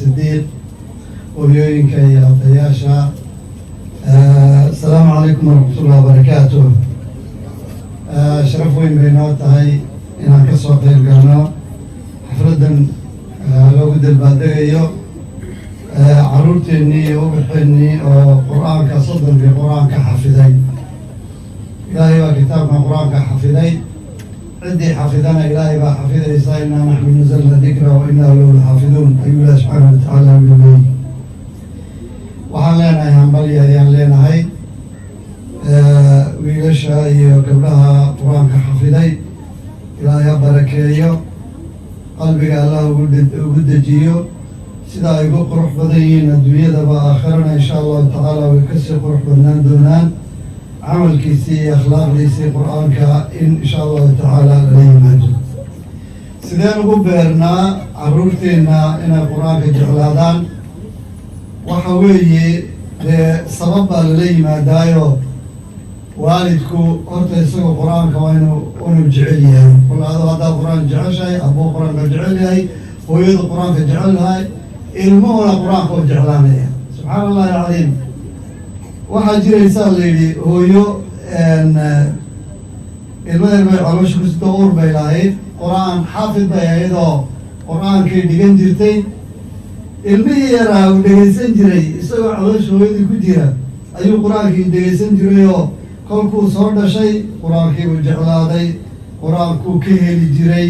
الصديق ويوينك يا طياشا. السلام عليكم ورحمة الله وبركاته. شرف وين بينات هاي إن كسر قيل قرنا حفلة لو قد البادئية عروتني وبحني وقرآن كصدر بقرآن كحفظي إلهي وكتاب من قرآن كحفظي عندي حافظنا إلهي وحفظ إسرائيلنا نحن نزلنا ذكره وإنا له لحافظون أيها الله سبحانه وتعالى بالبيت waxaan leenahay hambaliya ayaan leenahay wiilasha iyo gabdhaha qur-aanka xafiday ilaahay ha barakeeyo qalbiga allah ugu dejiyo sida ay ugu qurux badan yihiin adduunyadaba aakhirana insha allahu tacaala way kasii qurux badnaan doonaan camalkiisii iyo akhlaaqdiisii qur-aanka in insha allahu tacaala lala yimaado sideen ugu beernaa caruurteenna inay qur-aanka jeclaadaan waxa weeye dee sabab baa lala yimaadaayo waalidku horta isagoo qur-aanka waa inuu jecel yahay kulaado haddaad qur-aan jeceshahay abuu qur-aanka jecel yahay hooyadu qur-aanka jecel yahay ilmuhuna qur-aanka oo jeclaanaya subxaana allahi alcadiim waxaa jiraysaa la yidhi hooyo ilmadeer bay caloosha kusito uur bay lahayd qur-aan xaafid bay ahayd oo qur-aankay dhigan jirtay ilmihii yaraa uu dhegaysan jiray isagoo caloosha hooyadii ku jira ayuu qur-aankii dhegaysan jiray oo kolkuu soo dhashay qur-aankii uu jeclaaday qur-aankuu ka heli jiray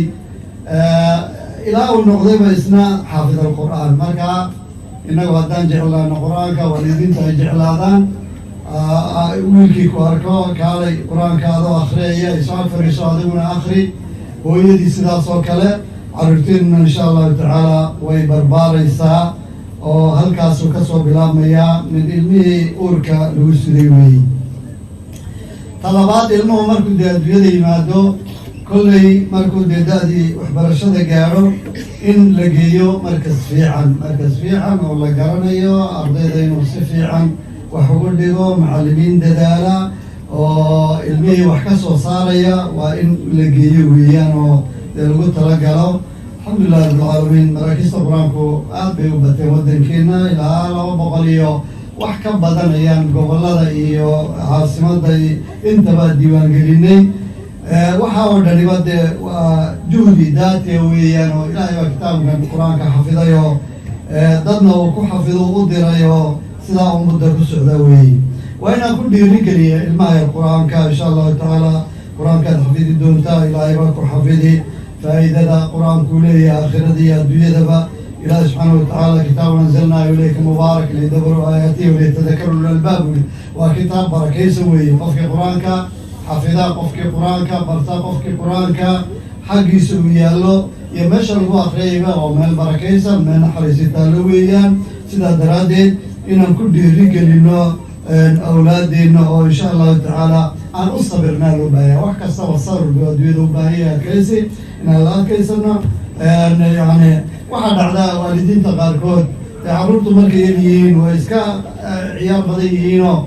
ilaa uu noqdayba isna xaafid alqur-aan marka innagu haddaan jeclaano qur-aanka waalidiinta ay jeclaadaan wiilkii ku arko kaalay qur-aanka adoo akhriyaya isoo fariiso adiguna akri hooyadii sidaas oo kale caruurteeduna insha allahu tacaala way barbaaraysaa oo halkaasuu kasoo bilaabmayaa min ilmihii uurka lagu siday weeyey talabaad ilmuhu markuu dee adduunyada yimaado kolley markuu dee da-dii waxbarashada gaadho in la geeyo markas fiican oo la garanayo ardayda inuu si fiican wax ugu dhigo macallimiin dadaala oo ilmihii wax ka soo saaraya waa in la geeyo weeyaan oo dee lagu talagalo alxamdulillahi rabbilcaalamiin maraakiista qur-aanku aad bay u bateen waddankeena ilaa 200 iyo wax ka badan ayaan gobollada iyo caasimadda intaba diiwaangelinay waxaa oo dhaniba dee waa juhdi daatiya weeyaan oo ilaahay baa kitaabkan qur-aanka xafiday oo dadna uu ku xafido u diray oo sidaa u mudda ku socda weeye waa inaan ku dhiirigeliya ilmaha yar qur-aanka insha allahu tacaala qur-aankaad xafidi doontaa ilaahay baa ku xafidi faa'iidada qur-aankuu leeyahay aakhirada iyo adduunyadaba ilaahi subxaana watacaala kitaaban anzalnaahu ilayka mubaarak lidabaruu aayaatihi waliyatadakaru ulul albaab waa kitaab barakaysan weeye qofkii qur-aanka xafida qofkii qur-aanka barta qofkii qur-aanka xaggiisa uu yaallo iyo meesha lagu akhriyayba oo meel barakaysan meel naxariisitaallo weeyaan sidaa daraaddeed inaan ku dhiirigelino awlaadeenna oo insha allahu tacaala aan u sabirnaa loo baahaya wax kastaba sabir buu adduunyada u baahaya adkaysi inaan la adkaysano yani waxaa dhacdaa waalidiinta qaarkood carruurtu markay yar yihiin way iska ciyaar badan yihiinoo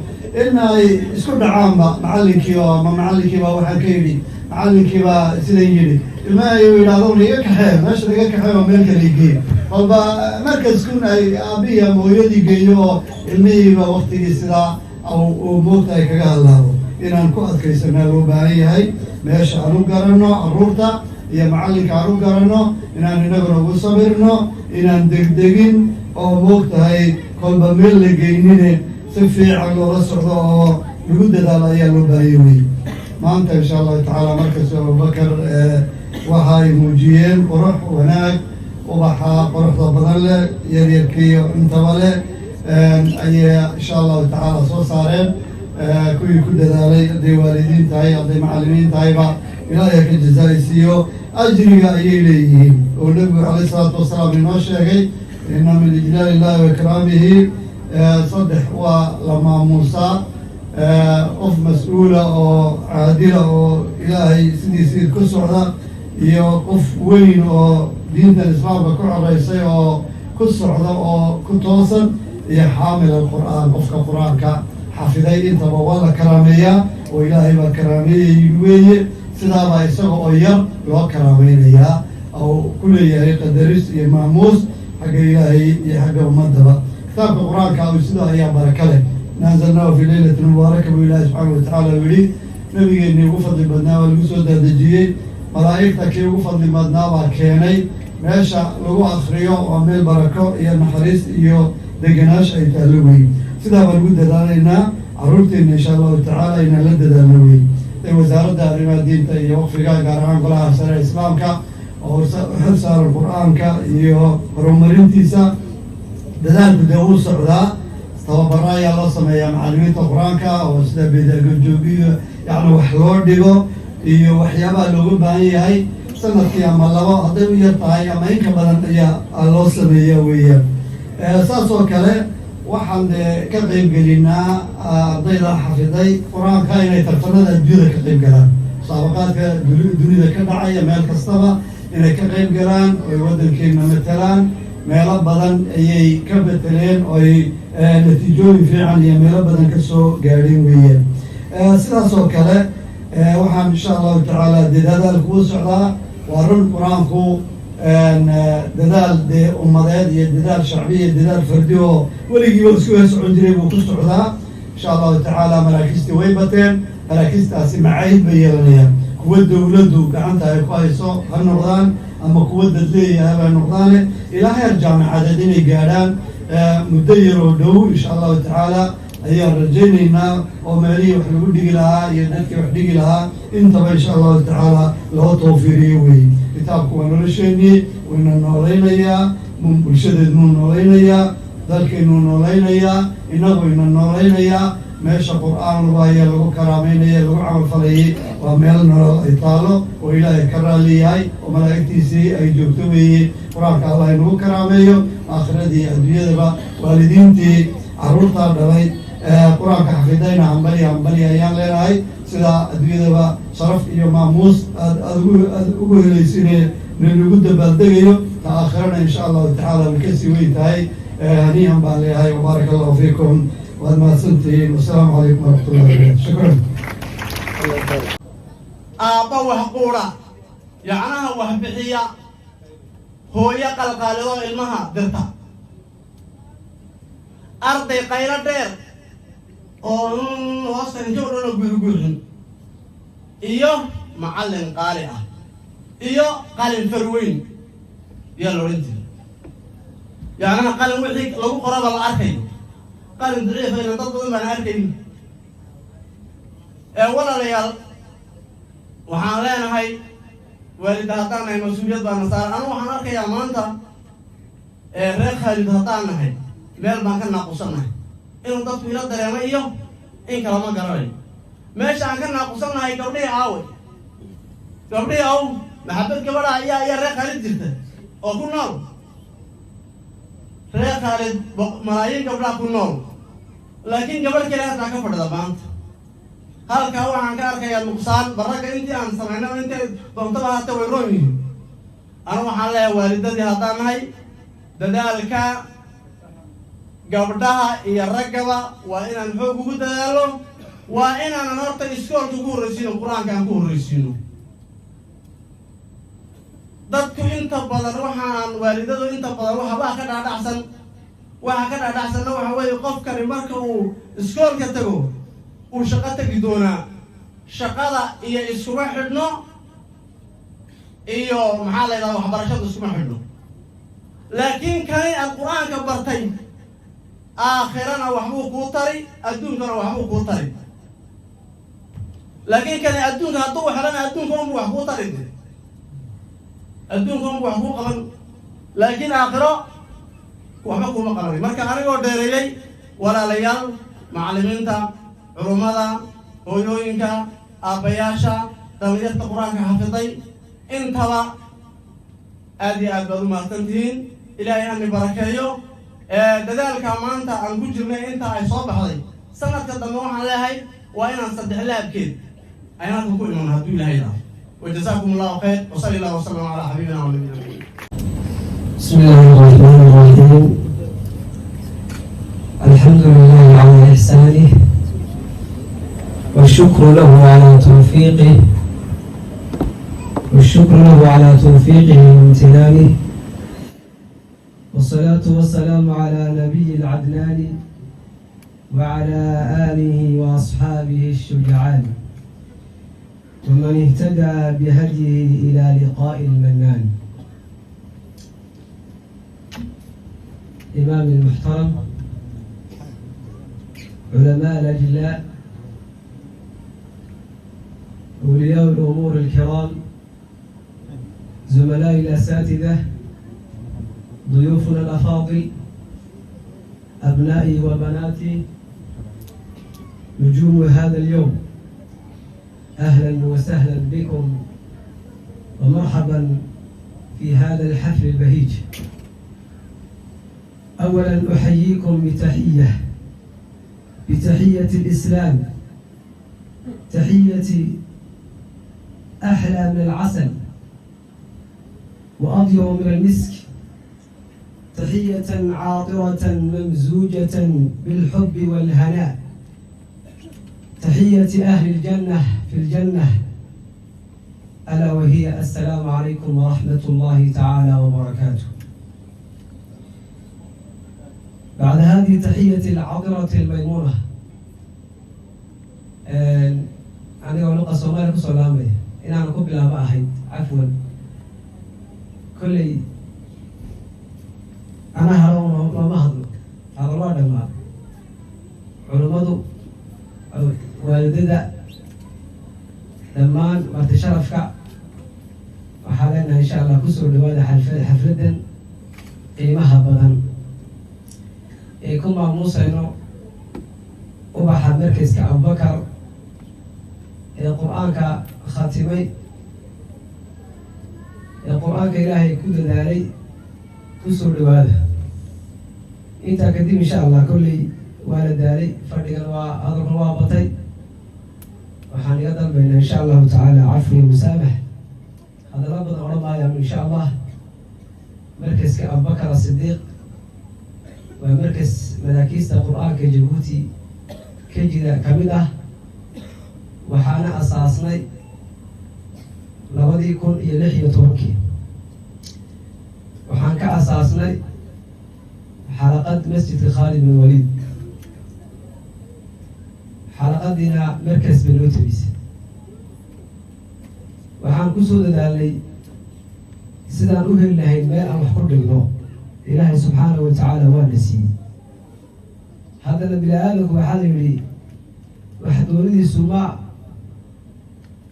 in ay isku dhacaanba macallinkii oo ama macallinkiibaa waxaa ka yidhi macallinkiibaa sidan yidhi ilmaha ayuu yidhahdo iga kaxee meesha iga kaxee oo meel kale igee walba markaskun ay aabihii ama hooyadii geeyo oo ilmihiiba waktigii sidaa uu moogta ay kaga hadlaado inaan ku adkaysanaa loo baahan yahay meesha aan u garanno carruurta iyo macallinka aan u garanno inaan inaguna ugu sabirno inaan degdegin oo moogtahay kolba meel la geynine si fiican loola socdo oo lagu dadaalo ayaa loo baahaya wey maanta insha allahu tacaala markasta abubakar waxa ay muujiyeen qurux wanaag ubaxa quruxda badan leh yaryarkiiyo intaba leh ayay insha allahu tacaala soo saareen kuwii ku dadaalay hadday waalidiin tahay hadday macallimiin tahayba ilaahay ka jazaaysiiyo ajriga ayay leeyihiin oo nebigu calayhi salaatu wasalaam inoo sheegay inna min ijlaali illahi wa ikraamihi saddex waa la maamuusaa qof mas-uula oo caadila oo ilaahay sidiisii ku socda iyo qof weyn oo diintan islaamka ku coraysay oo ku socda oo ku toosan iyo xaamil alqur'aan qofka qur-aanka xafiday intaba waa la karaameeyaa oo ilaahay baa karaameeyay weeye sidaabaa isaga oo yar loo karaameynayaa oo ku leeyahay qadaris iyo maamuus حق إلهي حق أمته كتاب القرآن كأو سيدة أيام بركة نازلناه في ليلة مباركة بالله سبحانه وتعالى ولي نبي إني وفد بدنا والجسد الدجيل ملائكة كي وفد بدنا وكيني ماشى لو أخريو وعمل بركة يا نحرس يو دجناش أي تلوي سيدة والجود دارنا عرفت إن شاء الله تعالى إن لد دلوي وزارة دارنا دين تي وفقا قرآن قلها سر الإسلام كا أو حفظ القرآن كا يو رومرين تيسا دلال بدور سعودة tababaraya loo sameeyaa macallimiinta quraanka oo sida beedagoobiyo yani wax loo dhigo iyo waxyaabaha looga baahan yahay sanadkii ama labo hadday u yar tahay ama in ka badan ayaa loo sameeyaa weeyaan saas oo kale waxaan ka qayb gelinaa ardayda xafiday quraanka inay tartamada adduunyada ka qayb galaan saabaqaadka dunida ka dhacaya meel kastaba inay ka qayb galaan oo waddankeena matalaan meelo badan ayay ka beteleen oo natiijooyin fiican iyo meelo badan ka soo gaadhin weeyaan sidaas oo kale waxaan insha allahu tacaala dadaal kugu socdaa waa run qur-aanku dadaal dee ummadeed iyo dadaal shacbi iyo dadaal fardi oo weligiiba isku socon jiray buu ku socdaa insha allahu tacaala maraakiistii way bateen maraakiistaasi macaahid bay yeelanayaan kuwa dowladdu gacanta ay ku hayso ha noqdaan ama kuwa dad leeyahay bay noqdaane ilaa heer jaamacadeed inay gaadhaan muddo yar oo dhow insha allahu tacaala ayaan rajaynaynaa oo meelihii wax lagu dhigi lahaa iyo dadkii wax dhigi lahaa intaba insha allahu tacaala loo tawfiiriyo weeye kitaabku waa nolosheenii wayna noolaynayaa bulshadeednuu noolaynayaa dalkaynuu noolaynayaa innagu ina noolaynayaa meesha qur-aan lagu haya lagu karaameynaya lagu camal falayay waa meel nolol ay taalo oo ilaahay ka raalli yahay oo malaa'igtiisii ay joogto weeye qur-aanka allah inagu karaameeyo aakhiradii adduunyadaba waalidiintii carruurtaa dhalay qur-aanka xafidayna hambali ayaan leenahay sidaa adduunyadaba sharaf iyo maamuus aad ugu helaysiine nalagu dabaaldegayo ta aakhirana insha allahu tacaala way kasii weyn tahay haniihan baan leeyahay wabaaraka allahu fiikum waad mahadsantihiin wasalaamu calaykum waraxmatullahi wabarakatu shukran aabba wax quudha yacnaha wax bixiya hooyo qalqaalidoo ilmaha dirta arday qaylo dheer oo hoosta inta o dhan oo guurguurin iyo macallin qaali ah iyo qalin farweyn yaa la odhan jira yacnaha qalin wixii lagu qoraba la arkayo qalin daciifayna dad badan baan arkayn walaalayaal waxaan leenahay waalida haddaan nahay mas-uuliyad baana saaran anu waxaan arkayaa maanta reer khaalid haddaan nahay meel baan ka naaqusannahay inuu dadku ila dareemo iyo in kalama garanayo meesha aan ka naaqusannahay gabdhihii aawe gabdhihii aw maxabad gabadha ayaa reer khaalid jirta oo ku nool reer khaalid malaayiin gabdhaha ku nool laakiin gabadh kale hataa ka fadhida maanta halkaa waxaan ka arkayaa nuqsaan baragga intii aan samayno intay doontaba hata way roon yihiin anu waxaan leeyahay waalidadii haddaan nahay dadaalka gabdhaha iyo raggaba waa inaan xoog ugu dadaalo waa inaanan horta iskoolka ugu horraysiino qur-aanka aan ku horraysiino dadku inta badan waxaan waalidadu inta badan waxbaa ka dhaadhacsan waxa ka dhaadhacsanna waxa weeye qofkani marka uu iskoolka tago uu shaqo tegi doonaa shaqada iyo iskuma xidhno iyo maxaa la yidhahda waxbarashada iskuma xidhno laakiin kani aad qur-aanka bartay aakhirana waxbuu kuu tari adduunkana waxbuu kuu tari laakiin kani adduunka hadduu xelana adduunka unbu wax kuu tari adduunka unbu wax kuu qaban laakiin aakhiro waxba kuma qabanay marka anigoo dheereeyey walaalayaal macallimiinta culummada hooyooyinka aabbayaasha dhallinyarta qur-aanka xafiday intaba aad iyo aad baad u mahadsantihiin ilaahay hani barakeeyo dadaalka maanta aan ku jirnay inta ay soo baxday sanadka dambe waxaan leeyahay waa inaan saddex laabkeed ayaan halka ku iman hadduu ilaahay dhaafo وجزاكم الله خير وصلى الله وسلم على حبيبنا ونبينا محمد. بسم الله الرحمن الرحيم. الحمد لله على إحسانه والشكر له على توفيقه وامتنانه والصلاة والسلام على نبي العدنان وعلى آله وأصحابه الشجعان ومن اهتدى بهديه إلى لقاء المنان. إمام المحترم، علماء الأجلاء، أولياء الأمور الكرام، زملاء الأساتذة، ضيوفنا الأفاضل، أبنائي وبناتي، نجوم هذا اليوم، أهلا وسهلا بكم ومرحبا في هذا الحفل البهيج. أولا أحييكم بتحية الإسلام، تحية أحلى من العسل وأطيب من المسك، تحية عاطرة ممزوجة بالحب والهناء، تحية أهل الجنة في الجنة، ألا وهي السلام عليكم ورحمة الله تعالى وبركاته. بعد هذه التحية العطرة الميمونة، أنا أقول لك الصومالي كسلامي إن أنا قبل ما أحد عفوا كل أنا هرون ما هضر هذا الله دمار علماء والدة دمان مرتشرفك وحالنا إن شاء الله كسر لوالد حفلة قيمها بدن كما موسى إنه وبح مركز كأبو بكر القرآن كخاتمي القرآن كإلهي كل ذلك كسر لوالد أنت قديم إن شاء الله كل والد ذلك فرق وأضرب الوابطي وحان يقدر بين إن شاء الله تعالى عفو ومسامح. هذا ربنا ورضا يعمل إن شاء الله مركز كأبو بكر الصديق ومركز مراكز القرآن كجيبوتي كجدا كاملة وحانا أساسنا لودي يكون يلحي تركي وحان كأساسنا حلقة مسجد خالد بن وليد، حلقة دينا مركز بالنوتبيس وحان كسود دالي سيدان أهل لهي الماء وحكر لغنو إلهي سبحانه وتعالى ونسي هذا النبي آلك وحاله لي وحدولي السماء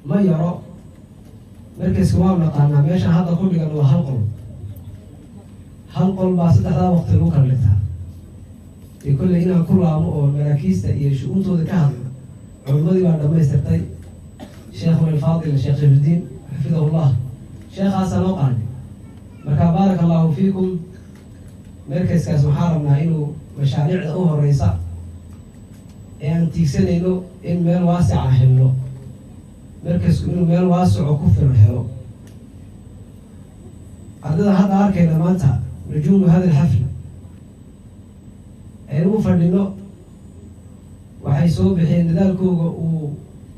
ما يرى مركز كوام لقانا ماشا هذا كل قالوا هلقل باسد هذا وقت الوكر لتها يقول لي هنا كل مراكز يشؤون تو ذكاهم علماء بعد ما يستطيع شيخنا الفاضل الشيخ شرف الدين حفظه الله شيخ حسن وقعني بارك الله فيكم. مركز كاس محارمنا إنه مشاريع أوها الرئيسة يعني تيكسن إنه إن مال واسع حلو مركز إنه مال واسع وكفر حلو. عدد هذا أركينا ما انتهى نجوم هذا الحفل إنه فردينه وحيسو بحين ذلك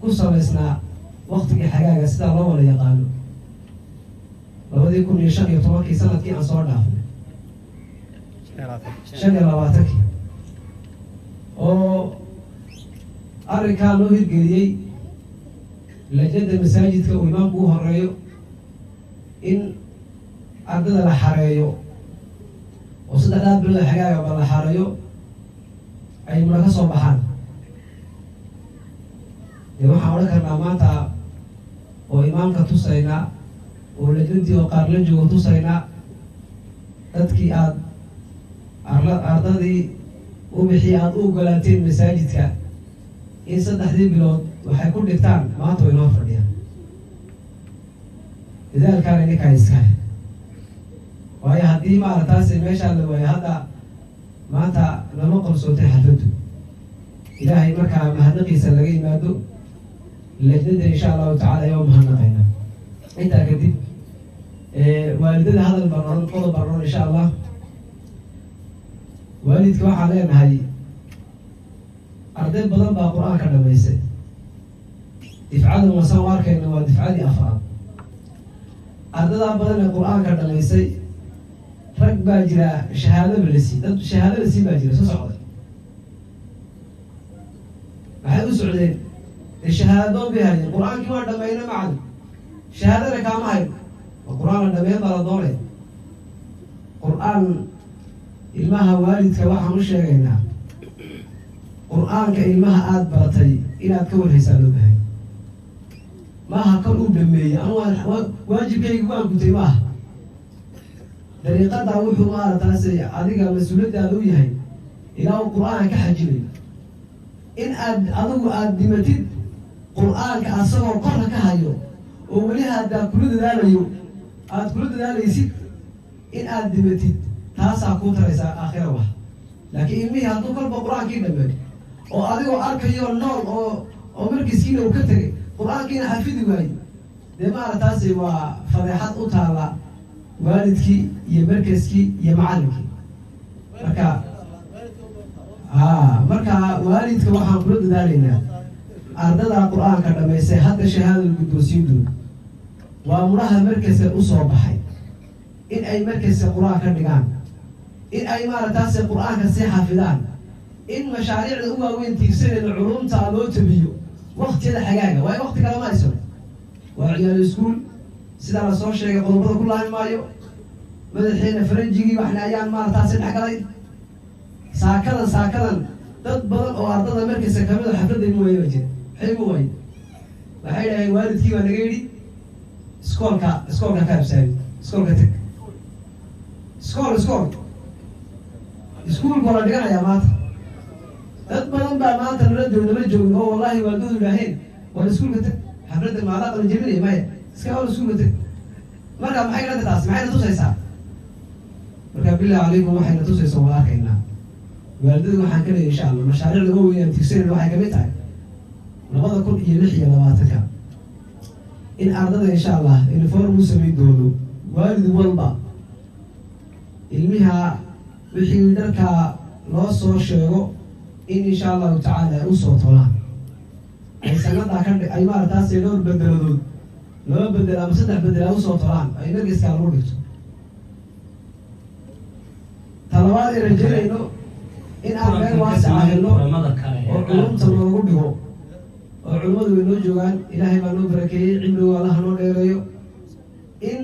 وكسر لسنا وقت حقاقة سيدا الله ولا يقالوا لو ذي يكون يشغل يتوكي سنة كي أنصار دافن شن لواتك أو أركان له الجريء لجد المساجد كإمام بوه الرأيو إن عدد الحرايو وصدقات بالحقائق بالحرايو أي مركز صباحان يروح حولك الأمانة وإمام كتوسينا ولجنتي وقارلنجو كتوسينا تدكي آد أرضي وبحي آد أوغلاتين مساجدك إن صدح ذي بلود وحيكون دكتان ما توينوه فرديا لذلك كان لك إسكاي وهي هدي ما أرتاسي ميشا اللي وهي هذا ما تا لما قرصوتي حفظته إلهي مركا مهنقي سلقين مادو اللجنة إن شاء الله تعالى يوم هنقينا أنت أكدب والدنا هذا البرنامج قضى برنامج إن شاء الله والدك واحد علينا هاي أردت بدل بقرآن كذا بيسد دفعات المسوار كأنه دفعات أفراد أردت بدل القرآن كذا بيسد rag baa jira shahaado balasi dad shahaado lasi baa jira soo socda waxay u socdeen shahaado bay hayeen qur-aankii waa dhamayna macallin shahaadana kaama hayo waa qur-aan la dhameyn baa la doonaya qur-aan ilmaha waalidka waxaan u sheegaynaa qur-aanka ilmaha aada baratay inaad ka warhaysaa loo bahay maaha kan uu dhameeyey anu waajibkayga waan gutay maaha dariiqadaa wuxuu maarataas adiga mas-uuliyadaada u yahay ilaa uu qur-aanka ka xajinayo in adigu aada dhimatid qur-aanka asagoo korka ka hayo oo weli haddaa kula dadaalayo aada kula dadaalaysid in aada dhimatid taasaa kuu taraysaa aakhira wax laakiin ilmihii hadduu kolba qur-aankii dhameeyo oo adigoo arkayo nool oo markiiskiina uu ka tegay qur-aankiina xafidi waayo dee maarataasi waa fadeexad u taala waalidkii iyo markaskii iyo macallinkii marka waalidka waxaan kula dadaalaynaa ardada qur-aanka dhamaysay hadda shahaadada guddoonsiintooda waa mudhaha markaska usoo baxay in ay markaska qur-aan ka dhigaan in ay maarataasi qur-aanka sii xafidaan in mashaariicda u waaweyn tiigsanayna culumta loo tabiyo waktiyada xagaaga waayo wakti kale ma hayso waa ciyaal iskuul sidaa la soo sheegay qodobada ku laabi maayo madaxiina faranjigii waxna ayaan maarataasi dhexgalay saakadan dad badan oo ardada markaysa kamid a xafladda imu waaya ba jira maxay imu waaya waxay dhaheen waalidkii baa naga yidhi iskoolka ka habsaabi iskoolka teg iskuulka waa la dhiganayaa maanta dad badan baa maanta nala joogin oo wallahi waaldoodu idhaaheen waa iskuulka teg xafladda maadaa qalan jebinaya maya iska wal iskuulka teg marka maxay nata taas maxayna tusaysaa marka billahi calaykum waxayna tusaysaa waa arkaynaa waaldada waxaan ka leeyahay insha allah mashaariicda ugu weyn aan tigsanan waxay kamid tahay 2026 in ardada insha allah uniform uu samayn doono waalid walba ilmiha wixii dharka loo soo sheego in insha allahu tacaala ay usoo tolaan ay sanada ay maarataasi dhowr bedeladood 2 bedel ama 3 bedel ay usoo tolaan ay markiiska lagu dhigto talabaad ay rajaynayno in aan meel waasica helno oo culumta loogu dhigo oo culimmadu way noo joogaan ilaahay baa noo barakeeyey cimrigu allaha noo dheereeyo in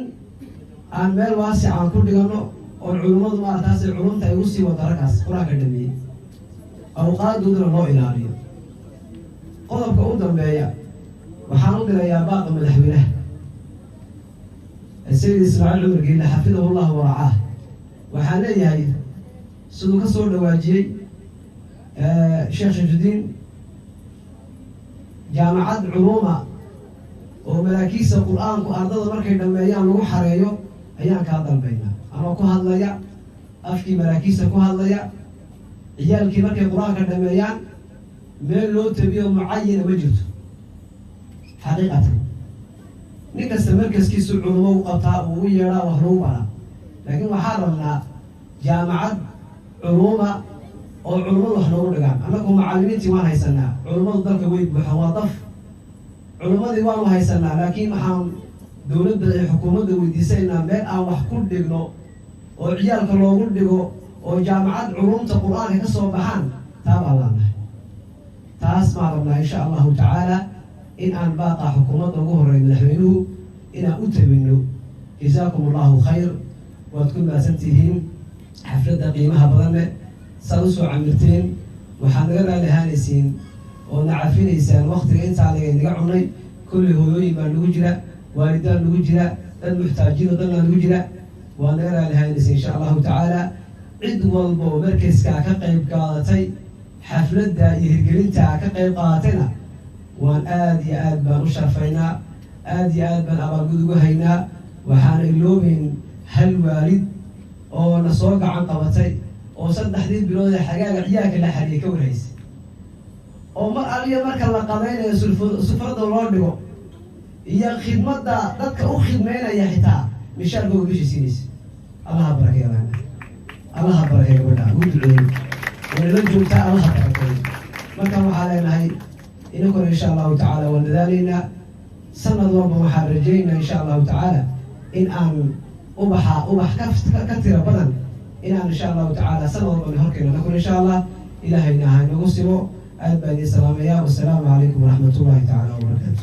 aan meel waasica aan ku dhigano oo culimmadu maarataasi culumta ay usii wado raggaas qur-aanka dhameeyey awqaadoodana loo ilaaliyo qodobka u dambeeya waxaan u dirayaa baaqa madaxweynaha sayid ismaaciil cumar geyle xafidahu llahu waracaah waxaan leeyahay siduu ka soo dhawaajiyey sheekh shajudiin jaamacad culuuma oo malaakiista qur-aanku ardada markay dhameeyaan lagu xareeyo ayaan kaa dalbaynaa ama ku hadlaya afkii malaakiista ku hadlaya ciyaalkii markay qur-aanka dhameeyaan meel loo tabiyo mucayana ma jirto xaqiiqatan nin kasta markaskiisu culumo u qabtaa uu u yeedhaa wax lagu baraa laakiin waxaa rabnaa jaamacad culuuma oo culummadu wax noogu dhigaan annagu macallimiintii waan haysanaa culummadu dalka way buuxaan waa daf culummadii waanu haysanaa laakiin waxaan dowladda iyo xukuumadda weydiisanaynaa meel aan wax ku dhigno oo ciyaalka loogu dhigo oo jaamacad culumta qur-aanka ka soo baxaan taa baan laanahay taas maan rabnaa insha allahu tacaala in aan baaqa xukuumadda ugu horreey madaxweynuhu inaan u tabinno jazaakum allahu khayr waad ku mahadsantihiin xafladda qiimaha badanne saad usoo camirteen waxaad naga raali ahaanaysiin oo na cafinaysaan waktiga intaa naga cunay kulli hooyooyin baa nagu jira waalidaan nagu jira dad muxtaajiin oo dhanaa nagu jira waad naga raali ahaanaysiin insha allahu tacaala cid walba oo markayskaa ka qayb qaadatay xafladda iyo hirgelintaa ka qayb qaadatayna waan aada iyo aad baan u sharfaynaa aada iyo aad baan abaalgud ugu haynaa waxaana iloobeyn hal waalid oo na soo gacan qabatay oo 3 bilood ee xagaaga ciyaalka la xariyay ka warhaysay oo mar aliya marka la qadaynayo sufrada loo dhigo iyo khidmadda dadka u khidmeynaya xitaa mishaarkooda bishisiinaysa allaha barakeeyo allaha barakeeyo gabadha ugu duceeyo wanala joogtaa allaha barakeeyo markaan waxaa leenahay inankuna insha allahu tacaala waan dadaalaynaa sanad walba waxaan rajaynaa insha allahu tacaala in aan ubax ka tira badan inaan insha allahu tacaala sanad walba horkeena nakun insha allah ilaahayna ha inagu simo aad baan idin salaamayaa wasalaamu calaykum waraxmatullahi tacaala wabarakaatu